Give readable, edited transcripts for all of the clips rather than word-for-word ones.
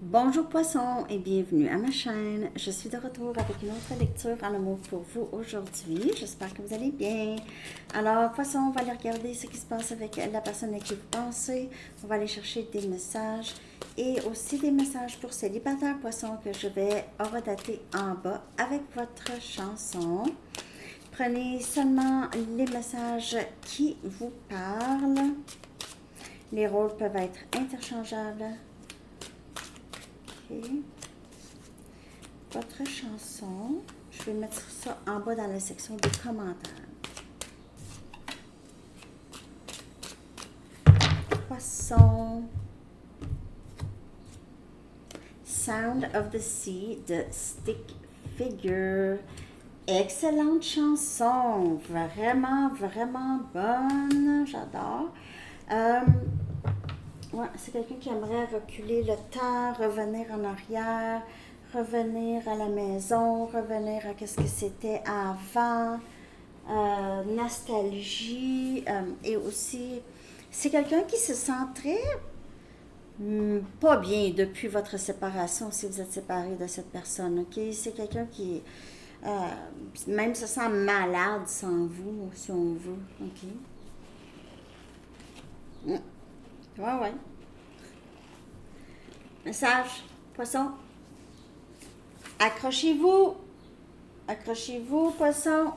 Bonjour poisson et bienvenue à ma chaîne. Je suis de retour avec une autre lecture en amour pour vous aujourd'hui. J'espère que vous allez bien. Alors poisson, on va aller regarder ce qui se passe avec la personne à qui vous pensez. On va aller chercher des messages et aussi des messages pour célibataires poisson que je vais redater en bas avec votre chanson. Prenez seulement les messages qui vous parlent. Les rôles peuvent être interchangeables. Votre chanson, je vais mettre ça en bas dans la section des commentaires. Poisson. Sound of the Sea de Stick Figure. Excellente chanson, vraiment, vraiment bonne, j'adore. Ouais, c'est quelqu'un qui aimerait reculer le temps, revenir en arrière, revenir à la maison, revenir à ce que c'était avant, nostalgie, et aussi, c'est quelqu'un qui se sent très pas bien depuis votre séparation, si vous êtes séparé de cette personne, ok? C'est quelqu'un qui même se sent malade sans vous, si on veut, ok? Ouais, ouais. Message, poisson. Accrochez-vous. Accrochez-vous, poisson.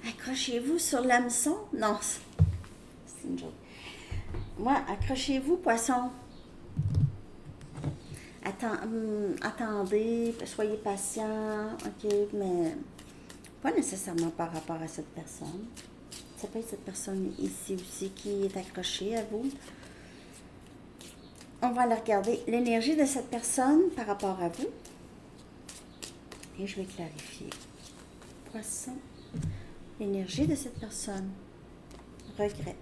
Accrochez-vous sur l'hameçon. Non, c'est une joke. Ouais, accrochez-vous, poisson. Attendez, soyez patient, ok, mais pas nécessairement par rapport à cette personne. Ça peut être cette personne ici aussi qui est accrochée à vous. On va aller regarder l'énergie de cette personne par rapport à vous. Et je vais clarifier. Poisson. L'énergie de cette personne. Regret.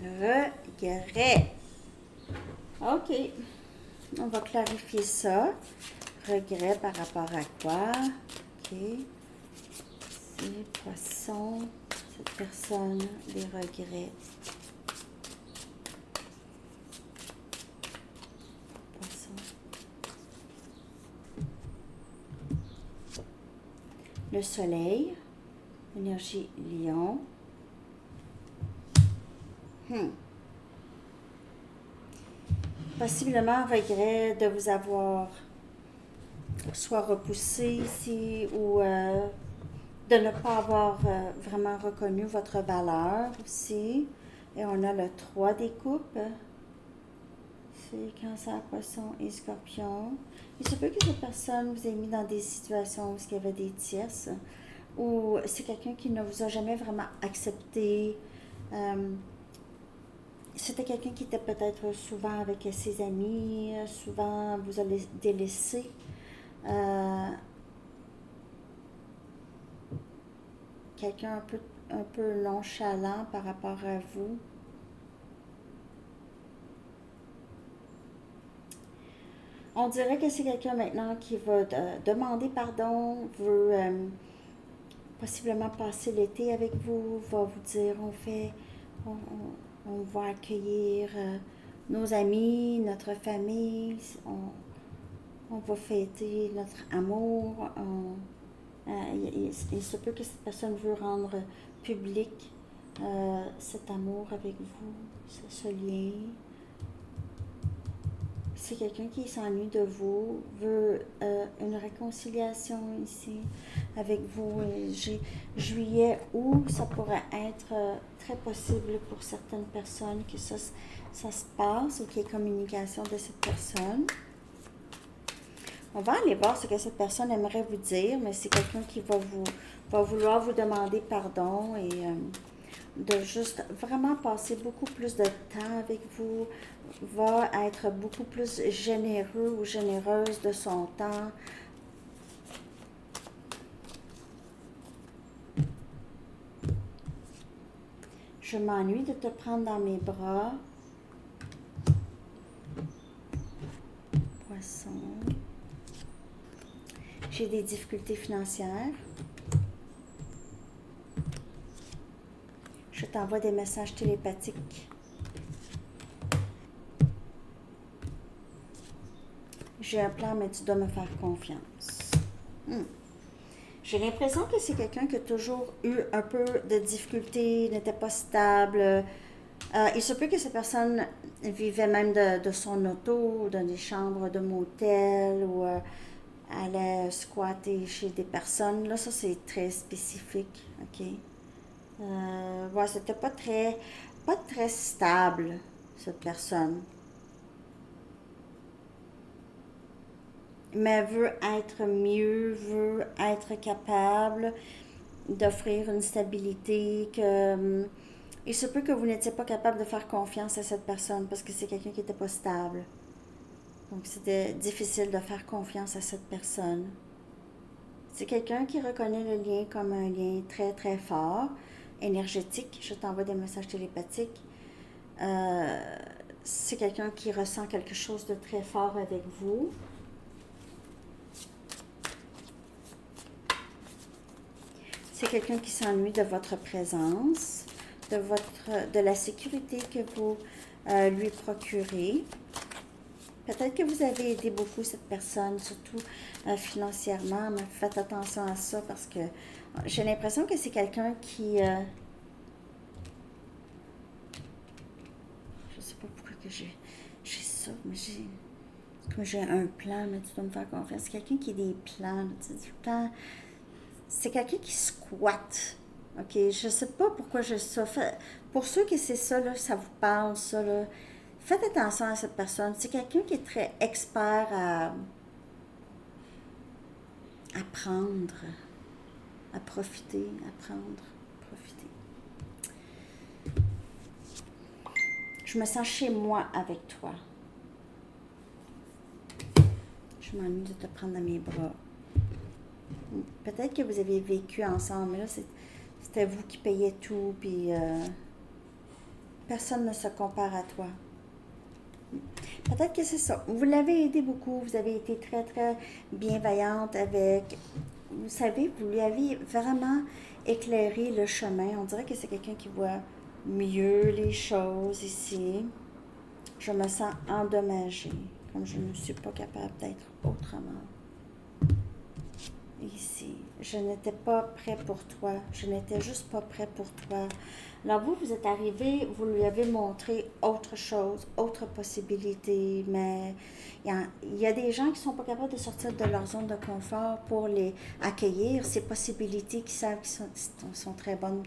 Regret. Ok. On va clarifier ça. Regret par rapport à quoi? Ok. C'est poisson. Cette personne, des regrets. Le soleil, énergie lion. Possiblement regret de vous avoir soit repoussé ici ou de ne pas avoir vraiment reconnu votre valeur aussi. Et on a le 3 des coupes. C'est Cancer, Poisson et Scorpion. Il se peut que cette personne vous ait mis dans des situations où il y avait des tierces, ou c'est quelqu'un qui ne vous a jamais vraiment accepté. C'était quelqu'un qui était peut-être souvent avec ses amis, souvent vous a délaissé. Quelqu'un un peu nonchalant par rapport à vous. On dirait que c'est quelqu'un maintenant qui va demander pardon, veut possiblement passer l'été avec vous, va vous dire on va accueillir nos amis, notre famille, on va fêter notre amour. Il se peut que cette personne veut rendre public cet amour avec vous, ce lien. C'est quelqu'un qui s'ennuie de vous, veut une réconciliation ici avec vous. Juillet, août, ça pourrait être très possible pour certaines personnes que ça se passe ou qu'il y ait communication de cette personne. On va aller voir ce que cette personne aimerait vous dire, mais c'est quelqu'un qui va vouloir vous demander pardon et de juste vraiment passer beaucoup plus de temps avec vous, va être beaucoup plus généreux ou généreuse de son temps. Je m'ennuie de te prendre dans mes bras. Poisson. J'ai des difficultés financières. Je t'envoie des messages télépathiques. J'ai un plan, mais tu dois me faire confiance. J'ai l'impression que c'est quelqu'un qui a toujours eu un peu de difficulté, n'était pas stable. Il se peut que cette personne vivait même de son auto, dans des chambres de motel ou allait squatter chez des personnes. Là, ça, c'est très spécifique, OK? Ouais, c'était pas très stable, cette personne. Mais veut être mieux, veut être capable d'offrir une stabilité il se peut que vous n'étiez pas capable de faire confiance à cette personne parce que c'est quelqu'un qui n'était pas stable. Donc, c'était difficile de faire confiance à cette personne. C'est quelqu'un qui reconnaît le lien comme un lien très, très fort, énergétique. Je t'envoie des messages télépathiques. Euh, c'est quelqu'un qui ressent quelque chose de très fort avec vous. C'est quelqu'un qui s'ennuie de votre présence, de la sécurité que vous lui procurez. Peut-être que vous avez aidé beaucoup cette personne, surtout financièrement, mais faites attention à ça parce que j'ai l'impression que c'est quelqu'un qui... je sais pas pourquoi que j'ai ça, mais comme j'ai un plan, mais tu dois me faire confiance. C'est quelqu'un qui a des plans, tu sais, tout le temps. C'est quelqu'un qui squatte. OK, je sais pas pourquoi j'ai ça. Pour ceux qui c'est ça, là, ça vous parle, ça, là, faites attention à cette personne. C'est quelqu'un qui est très expert à prendre, à profiter, à prendre, profiter. Je me sens chez moi avec toi. Je m'ennuie de te prendre dans mes bras. Peut-être que vous avez vécu ensemble, mais là, c'était vous qui payez tout, puis personne ne se compare à toi. Peut-être que c'est ça. Vous l'avez aidé beaucoup, vous avez été très, très bienveillante avec... Vous savez, vous lui avez vraiment éclairé le chemin. On dirait que c'est quelqu'un qui voit mieux les choses ici. Je me sens endommagée, comme je ne suis pas capable d'être autrement. Ici, je n'étais pas prêt pour toi. Je n'étais juste pas prêt pour toi. Alors vous êtes arrivé, vous lui avez montré autre chose, autre possibilité, mais il y a des gens qui ne sont pas capables de sortir de leur zone de confort pour les accueillir, ces possibilités qui savent qu'ils sont très bonnes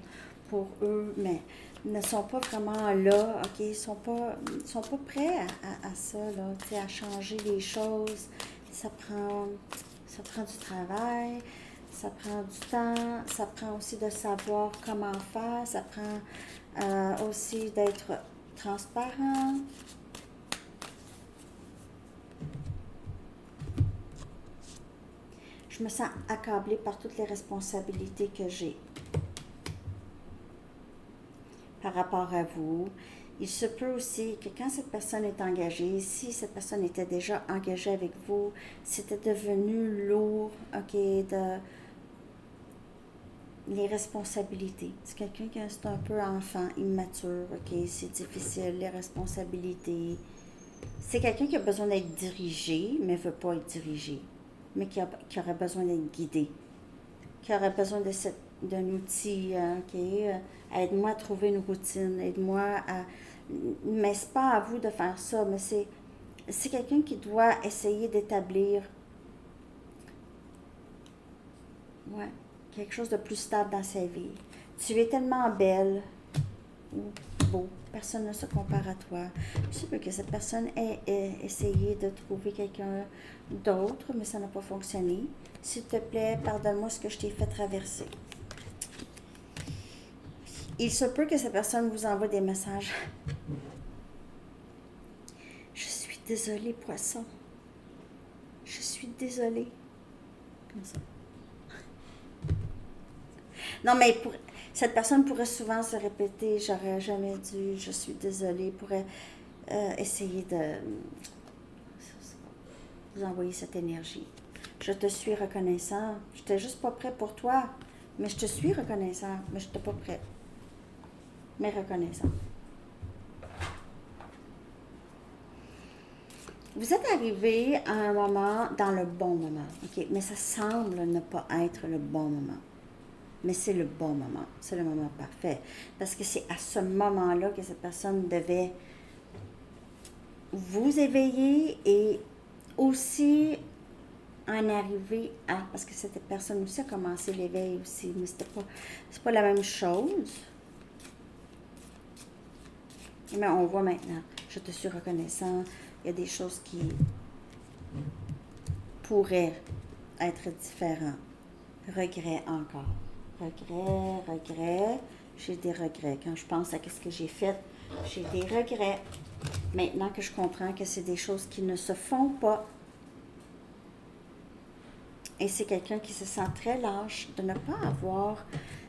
pour eux, mais ne sont pas vraiment là, OK? Ils sont pas prêts à ça, là, tu sais, à changer les choses. Ça prend du travail, ça prend du temps, ça prend aussi de savoir comment faire, ça prend aussi d'être transparent. Je me sens accablée par toutes les responsabilités que j'ai par rapport à vous. Il se peut aussi que quand cette personne est engagée, si cette personne était déjà engagée avec vous, c'était devenu lourd, OK, les responsabilités. C'est quelqu'un qui est un peu enfant, immature, OK, c'est difficile, les responsabilités. C'est quelqu'un qui a besoin d'être dirigé, mais ne veut pas être dirigé, mais qui aurait besoin d'être guidé, qui aurait besoin d'un outil, OK, aide-moi à trouver une routine, aide-moi à... Mais c'est pas à vous de faire ça, mais c'est quelqu'un qui doit essayer d'établir, ouais, quelque chose de plus stable dans sa vie. Tu es tellement belle ou beau, personne ne se compare à toi. Je sais que cette personne ait essayé de trouver quelqu'un d'autre, mais ça n'a pas fonctionné. S'il te plaît, pardonne-moi ce que je t'ai fait traverser. Il se peut que cette personne vous envoie des messages. Je suis désolée, poisson. Je suis désolée. Comme ça. Non, mais cette personne pourrait souvent se répéter, j'aurais jamais dû, je suis désolée, pourrait essayer de vous envoyer cette énergie. Je te suis reconnaissant. Je n'étais juste pas prêt pour toi, mais je te suis reconnaissant, mais je n'étais pas prêt. Mais reconnaissant. Vous êtes arrivé à un moment dans le bon moment, ok? Mais ça semble ne pas être le bon moment. Mais c'est le bon moment, c'est le moment parfait. Parce que c'est à ce moment-là que cette personne devait vous éveiller et aussi en arriver à... Parce que cette personne aussi a commencé l'éveil aussi, mais c'est pas la même chose. Mais on voit maintenant, je te suis reconnaissant, il y a des choses qui pourraient être différentes. Regret encore. Regret. J'ai des regrets. Quand je pense à ce que j'ai fait, j'ai des regrets. Maintenant que je comprends que c'est des choses qui ne se font pas. Et c'est quelqu'un qui se sent très lâche de ne pas avoir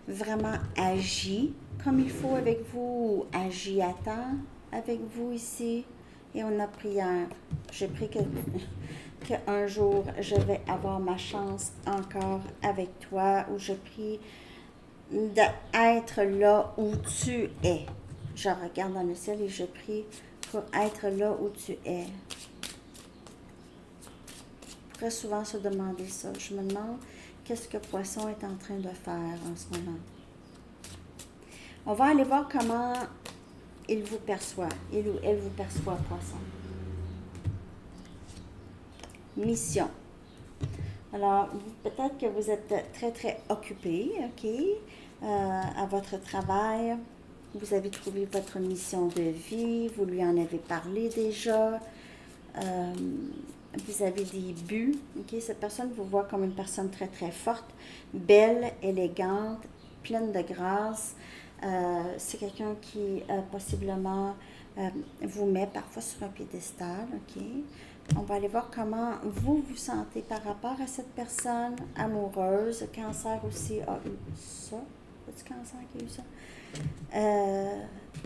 vraiment agi comme il faut avec vous, ou agi à temps avec vous ici. Et on a prière. J'ai pris qu'un jour, je vais avoir ma chance encore avec toi, où je prie d'être là où tu es. Je regarde dans le ciel et je prie pour être là où tu es. On pourrait souvent se demander ça. Je me demande qu'est-ce que Poisson est en train de faire en ce moment. On va aller voir comment il vous perçoit, il ou elle vous perçoit, Poisson. Mission. Alors, peut-être que vous êtes très, très occupé, ok, à votre travail. Vous avez trouvé votre mission de vie, vous lui en avez parlé déjà. Vous avez des buts, ok. Cette personne vous voit comme une personne très, très forte, belle, élégante, pleine de grâce. C'est quelqu'un qui possiblement vous met parfois sur un piédestal, ok. On va aller voir comment vous vous sentez par rapport à cette personne amoureuse. Cancer aussi a eu ça. C'est du Cancer qui a eu ça.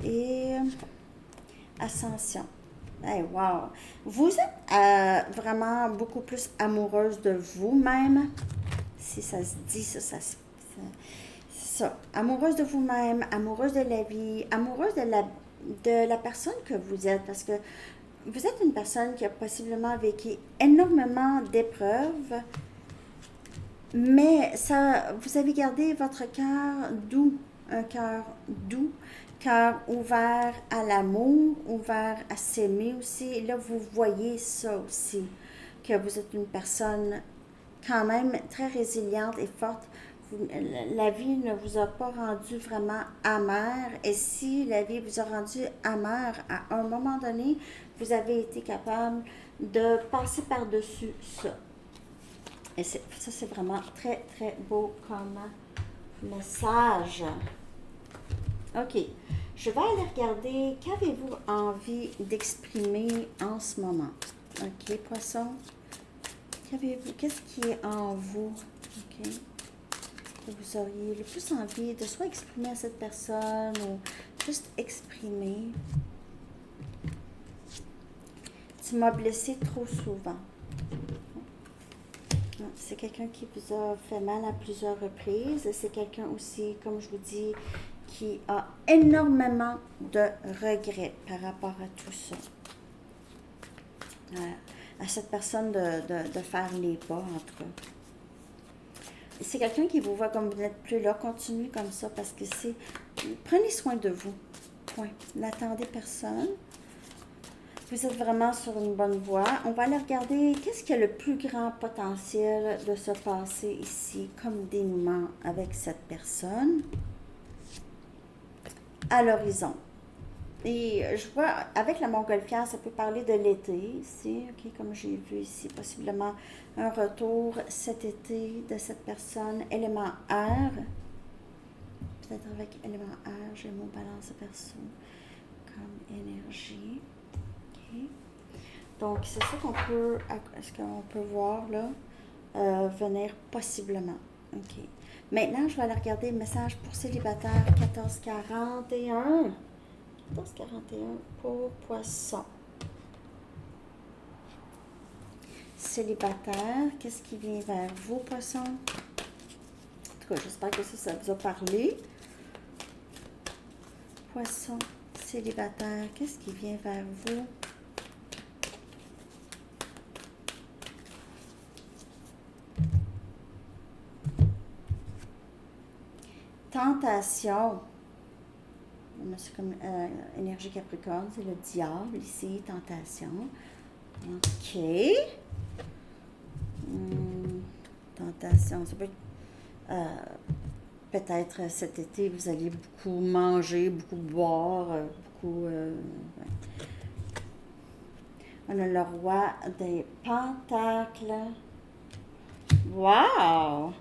Et Ascension. Hey, wow! Vous êtes vraiment beaucoup plus amoureuse de vous-même. Si ça se dit, c'est ça. Amoureuse de vous-même, amoureuse de la vie, amoureuse de la personne que vous êtes. Parce que vous êtes une personne qui a possiblement vécu énormément d'épreuves, mais ça, vous avez gardé votre cœur doux, un cœur doux, cœur ouvert à l'amour, ouvert à s'aimer aussi. Et là, vous voyez ça aussi, que vous êtes une personne quand même très résiliente et forte. La vie ne vous a pas rendu vraiment amère. Et si la vie vous a rendu amère, à un moment donné, vous avez été capable de passer par-dessus ça. Et ça, c'est vraiment très, très beau comme message. OK. Je vais aller regarder qu'avez-vous envie d'exprimer en ce moment. OK, Poisson. Qu'est-ce qui est en vous? OK. Que vous auriez le plus envie de soit exprimer à cette personne ou juste exprimer. Tu m'as blessé trop souvent. C'est quelqu'un qui vous a fait mal à plusieurs reprises. C'est quelqu'un aussi, comme je vous dis, qui a énormément de regrets par rapport à tout ça. À cette personne de faire les pas, en tout cas. C'est quelqu'un qui vous voit comme vous n'êtes plus là. Continuez comme ça parce que c'est... Prenez soin de vous. Point. N'attendez personne. Vous êtes vraiment sur une bonne voie. On va aller regarder qu'est-ce qui a le plus grand potentiel de se passer ici comme dénouement avec cette personne à l'horizon. Et je vois, avec la montgolfière, ça peut parler de l'été ici, ok, comme j'ai vu ici, possiblement un retour cet été de cette personne, élément air, peut-être avec élément air, j'ai mon balance perso comme énergie, ok. Donc, c'est ça est-ce qu'on peut voir là, venir possiblement, ok. Maintenant, je vais aller regarder le message pour célibataire 1441. 1441 pour Poisson. Célibataire, qu'est-ce qui vient vers vous, Poisson? En tout cas, j'espère que ça vous a parlé. Poisson, célibataire, qu'est-ce qui vient vers vous? tentation. C'est comme énergie Capricorne, c'est le diable ici, tentation. OK. Tentation, ça peut être... peut-être cet été, vous allez beaucoup manger, beaucoup boire, beaucoup... ouais. On a le roi des pentacles. Wow!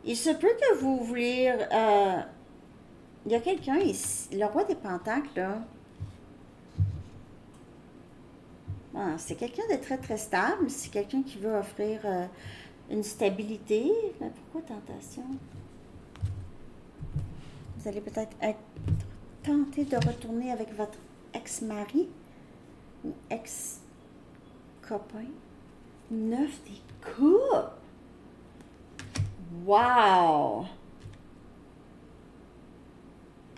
Il se peut que vous vouliez... il y a quelqu'un ici, le roi des pentacles, là. C'est quelqu'un de très, très stable. C'est quelqu'un qui veut offrir une stabilité. Mais pourquoi tentation? Vous allez peut-être être tenté de retourner avec votre ex-mari ou ex-copain. 9 des coupes! Wow!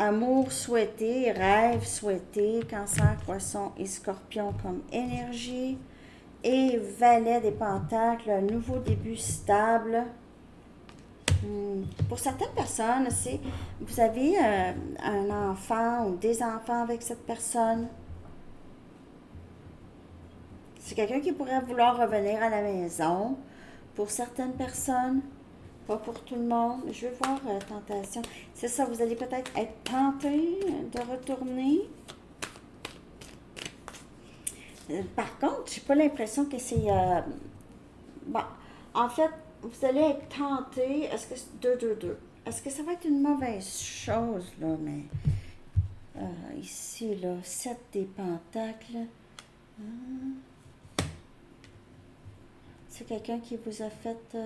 Amour souhaité, rêve souhaité, cancer, poisson et scorpion comme énergie. Et valet des pentacles, un nouveau début stable. Pour certaines personnes, c'est vous avez un enfant ou des enfants avec cette personne. C'est quelqu'un qui pourrait vouloir revenir à la maison. Pour certaines personnes, pas pour tout le monde. Je vais voir tentation. C'est ça, vous allez peut-être être tenté de retourner. Par contre, j'ai pas l'impression que c'est... bon, en fait, vous allez être tenté. Est-ce que c'est 2-2-2? Est-ce que ça va être une mauvaise chose, là? Mais ici, là, 7 des pentacles. C'est quelqu'un qui vous a fait...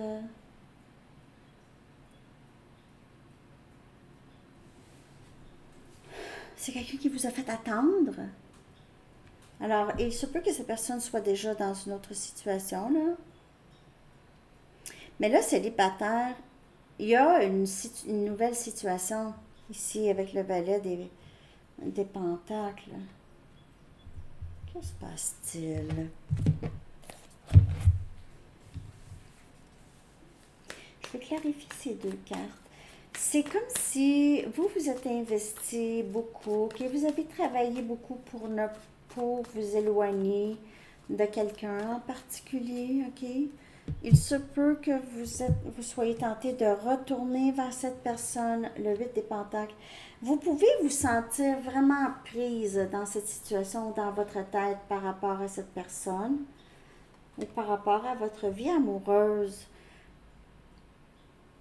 c'est quelqu'un qui vous a fait attendre. Alors, il se peut que cette personne soit déjà dans une autre situation, là. Mais là, célibataire, il y a une nouvelle situation ici avec le valet des pentacles. Que se passe-t-il? Je vais clarifier ces deux cartes. C'est comme si vous vous êtes investi beaucoup, que vous avez travaillé beaucoup pour vous éloigner de quelqu'un en particulier, OK? Il se peut que vous soyez tenté de retourner vers cette personne, le 8 des pentacles. Vous pouvez vous sentir vraiment prise dans cette situation, dans votre tête par rapport à cette personne ou par rapport à votre vie amoureuse.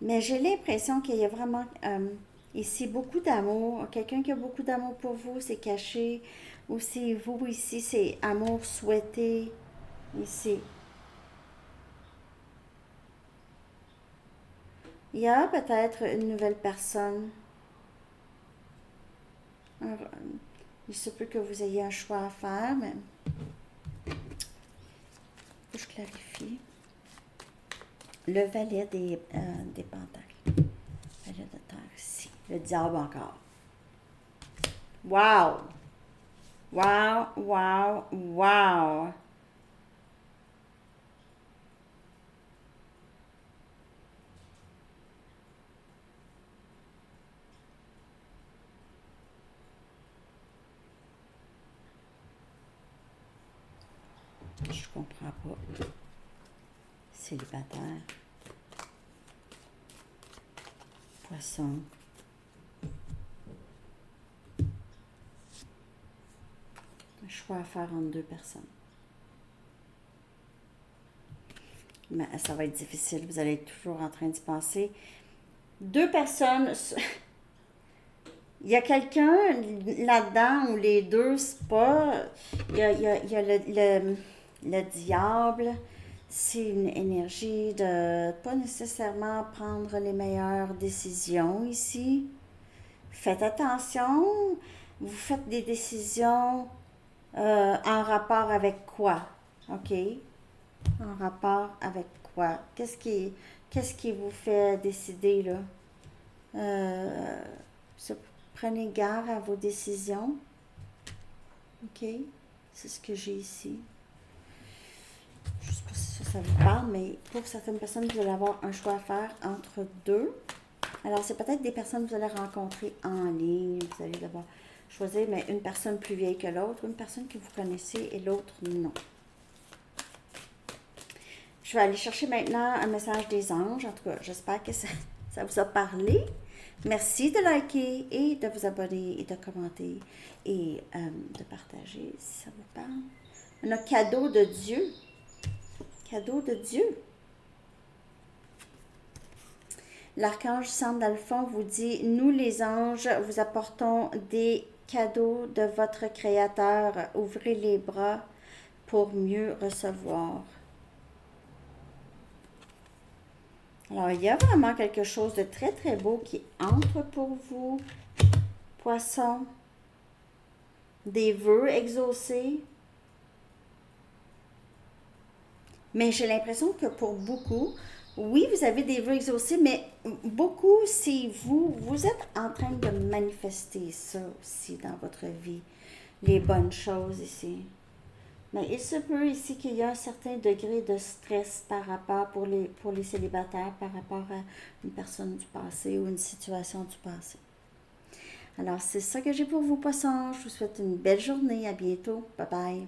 Mais j'ai l'impression qu'il y a vraiment ici beaucoup d'amour. Quelqu'un qui a beaucoup d'amour pour vous, c'est caché. Ou c'est vous ici, c'est amour souhaité. Ici. Il y a peut-être une nouvelle personne. Il se peut que vous ayez un choix à faire, mais faut que je clarifie. Le valet des pentacles. Valet de terre ici. Le diable encore. Wow! Wow, wow, wow! Je comprends pas. Célibataire. Poisson. Un choix à faire entre deux personnes. Mais ça va être difficile. Vous allez être toujours en train d'y penser. Deux personnes. Il y a quelqu'un là-dedans où les deux, c'est pas... Il y a le diable. C'est une énergie de pas nécessairement prendre les meilleures décisions ici. Faites attention. Vous faites des décisions en rapport avec quoi? OK? En rapport avec quoi? Qu'est-ce qui vous fait décider, là? Prenez garde à vos décisions. OK? C'est ce que j'ai ici. Je ne sais pas si ça vous parle, mais pour certaines personnes, vous allez avoir un choix à faire entre deux. Alors, c'est peut-être des personnes que vous allez rencontrer en ligne. Vous allez devoir choisir, mais une personne plus vieille que l'autre, une personne que vous connaissez et l'autre non. Je vais aller chercher maintenant un message des anges. En tout cas, j'espère que ça vous a parlé. Merci de liker et de vous abonner et de commenter et de partager si ça vous parle. On a cadeau de Dieu. Cadeau de Dieu. L'archange Sandalphon vous dit, nous les anges, vous apportons des cadeaux de votre Créateur. Ouvrez les bras pour mieux recevoir. Alors, il y a vraiment quelque chose de très, très beau qui entre pour vous, Poisson. Des vœux exaucés. Mais j'ai l'impression que pour beaucoup, oui, vous avez des vœux exaucés, mais beaucoup, c'est vous. Vous êtes en train de manifester ça aussi dans votre vie, les bonnes choses ici. Mais il se peut ici qu'il y a un certain degré de stress par rapport pour les célibataires, par rapport à une personne du passé ou une situation du passé. Alors, c'est ça que j'ai pour vous, poissons. Je vous souhaite une belle journée. À bientôt. Bye bye.